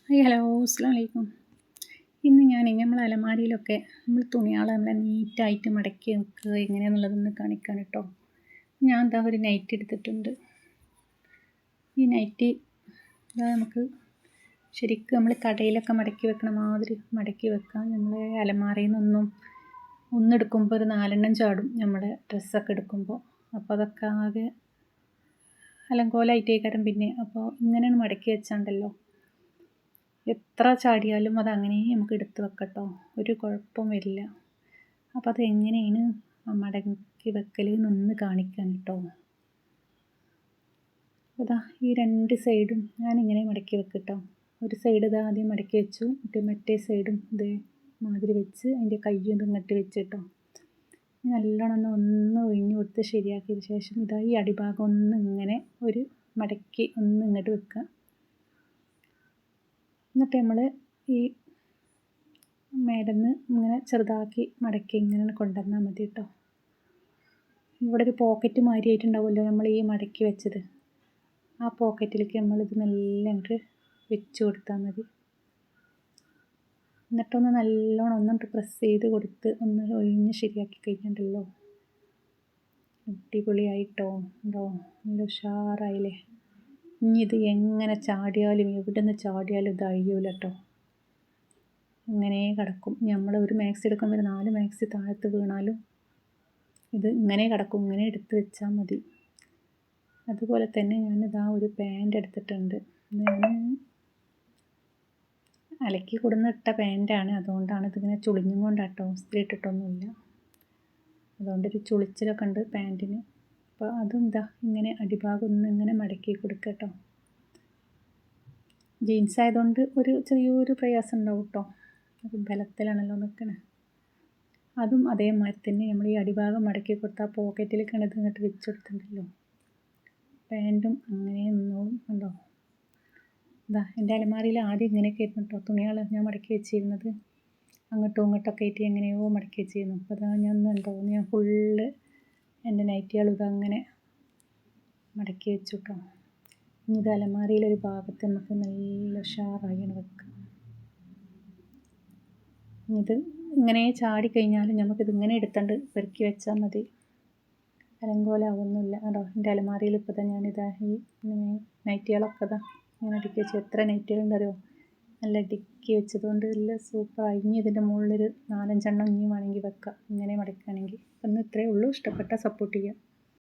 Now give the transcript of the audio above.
Hi hello അസ്സലാമു അലൈക്കും. ഇന്ന് ഞാൻ നമ്മളെ അലമാരിയിലൊക്കെ നമ്മൾ തുണികൾ നമ്മളെ നീറ്റായിട്ട് മടക്കി വെക്കുക എങ്ങനെയാണെന്നുള്ളതൊന്ന് കാണിക്കാൻ കേട്ടോ. ഞാൻ എന്താ ഒരു നൈറ്റി എടുത്തിട്ടുണ്ട്. ഈ നൈറ്റി നമുക്ക് ശരിക്കും നമ്മൾ കടയിലൊക്കെ മടക്കി വെക്കണ മാതിരി മടക്കി വെക്കാം. നമ്മളെ അലമാരയിൽ നിന്നൊന്നും ഒന്നെടുക്കുമ്പോൾ ഒരു 4 ചാടും നമ്മുടെ ഡ്രസ്സൊക്കെ എടുക്കുമ്പോൾ. അപ്പോൾ അതൊക്കെ ആകെ അലങ്കോലമായിട്ടേക്കാരം പിന്നെ. അപ്പോൾ ഇങ്ങനെയാണ് മടക്കി വെച്ചാണ്ടല്ലോ, എത്ര ചാടിയാലും അതങ്ങനെ നമുക്ക് എടുത്ത് വെക്കട്ടോ, ഒരു കുഴപ്പവും വരില്ല. അപ്പോൾ അത് എങ്ങനെയാണ് മടക്കി വെക്കൽ എന്നൊന്ന് കാണിക്കാൻ കേട്ടോ. അതാ ഈ 2 സൈഡും ഞാനിങ്ങനെ മടക്കി വെക്കട്ടോ. ഒരു സൈഡ് ഇതാ ആദ്യം മടക്കി വെച്ചു, മറ്റേ സൈഡും ഇതേ മാതിരി വെച്ച് അതിൻ്റെ കയ്യും ഇങ്ങോട്ട് വെച്ചിട്ടോ. നല്ലോണം ഒന്ന് ഒഴിഞ്ഞ് കൊടുത്ത് ശരിയാക്കിയതിന് ശേഷം ഇതാ ഈ അടിഭാഗം ഒന്ന് ഇങ്ങനെ ഒരു മടക്കി ഒന്ന് ഇങ്ങോട്ട് വെക്കുക. എന്നിട്ട് നമ്മൾ ഈ മേലെന്ന് ഇങ്ങനെ ചെറുതാക്കി മടക്കി ഇങ്ങനെ കൊണ്ടുവന്നാൽ മതി കേട്ടോ. ഇവിടെ ഒരു പോക്കറ്റ് മാതിരി ആയിട്ടുണ്ടാവുമല്ലോ നമ്മൾ ഈ മടക്കി വെച്ചത്, ആ പോക്കറ്റിലേക്ക് നമ്മളിത് മെല്ലെ അങ്ങോട്ട് വെച്ച് കൊടുത്താൽ മതി. എന്നിട്ടൊന്ന് നല്ലോണം ഒന്നിട്ട് പ്രസ് ചെയ്ത് കൊടുത്ത് ഒന്ന് ഒഴിഞ്ഞ് ശരിയാക്കി കഴിഞ്ഞിട്ടുണ്ടല്ലോ, അടിപൊളിയായിട്ടോ. ഉണ്ടോ, നല്ല ഉഷാറായില്ലേ. ഇനി ഇത് എങ്ങനെ ചാടിയാലും എവിടെ നിന്ന് ചാടിയാലും ഇത് അഴിയൂല കേട്ടോ, ഇങ്ങനെ കിടക്കും. നമ്മൾ ഒരു മാക്സി എടുക്കുമ്പോൾ 4 മാക്സി താഴത്ത് വീണാലും ഇത് ഇങ്ങനെ കിടക്കും, ഇങ്ങനെ എടുത്ത് വെച്ചാൽ മതി. അതുപോലെ തന്നെ ഞാനിതാ ഒരു പാൻറ് എടുത്തിട്ടുണ്ട്. ഞാൻ അലക്കി കൊടുന്നിട്ട പാൻറ്റാണ്, അതുകൊണ്ടാണ് ഇതിങ്ങനെ ചുളിഞ്ഞും കൊണ്ടാട്ടോ, ഇസ്തിരി ഇട്ടിട്ടൊന്നുമില്ല. അതുകൊണ്ടൊരു ചുളിച്ചിലൊക്കെ ഉണ്ട് പാൻറ്റിന്. അപ്പോൾ അതും ഇതാ ഇങ്ങനെ അടിഭാഗം ഒന്ന് ഇങ്ങനെ മടക്കി കൊടുക്കുക കേട്ടോ. ജീൻസ് ആയതുകൊണ്ട് ഒരു ചെറിയൊരു പ്രയാസം ഉണ്ടാവും കേട്ടോ, അത് ബലത്തിലാണല്ലോ നിൽക്കണേ. അതും അതേമാതിരി തന്നെ നമ്മൾ ഈ അടിഭാഗം മടക്കി കൊടുത്താൽ പോക്കറ്റിലേക്കാണ് ഇത് ഇങ്ങോട്ട് വെച്ച് കൊടുത്തിട്ടുണ്ടല്ലോ. പാൻറ്റും അങ്ങനെ നിന്നോളും. ഉണ്ടോ, ഇതാ എൻ്റെ അലമാരിയിൽ ആദ്യം ഇങ്ങനെയൊക്കെ ആയിരുന്നു കേട്ടോ തുണികൾ ഞാൻ മടക്കി വെച്ചിരുന്നത്. അങ്ങോട്ടും ഇങ്ങോട്ടൊക്കെ ആയിട്ട് എങ്ങനെയോ മടക്കി വെച്ചിരുന്നു. അപ്പോൾ അതാ ഞാൻ ഞാൻ ഫുള്ള് എൻ്റെ നൈറ്റികൾ ഇതങ്ങനെ മടക്കി വെച്ചു കേട്ടോ. ഇനി ഇത് അലമാരിയിലൊരു ഭാഗത്ത് നമുക്ക് നല്ല ഉഷാറായാണ് വെക്കുക. ഇത് ഇങ്ങനെ ചാടിക്കഴിഞ്ഞാലും നമുക്കിത് ഇങ്ങനെ എടുത്തുകൊണ്ട് പെറുക്കി വെച്ചാൽ മതി, അലങ്കോലാവൊന്നുമില്ല കേട്ടോ. എൻ്റെ അലമാരിയിൽ ഇപ്പോൾ തന്നെ ഞാനിതാ ഈ നൈറ്റികളൊക്കെ ഇതാ ഇങ്ങനെ അടുക്കി വെച്ച്, എത്ര നൈറ്റികളുണ്ടോ നല്ല അടുക്കി വെച്ചതുകൊണ്ട് നല്ല സൂപ്പറായി. ഇനി ഇതിൻ്റെ മുകളിലൊരു 4-5 എണ്ണം ഇനിയും വേണമെങ്കിൽ വെക്കാം ഇങ്ങനെ മടക്കുകയാണെങ്കിൽ. അപ്പം ഇന്ന് ഇത്രയേ ഉള്ളൂ. ഇഷ്ടപ്പെട്ടാൽ സപ്പോർട്ട് ചെയ്യുക.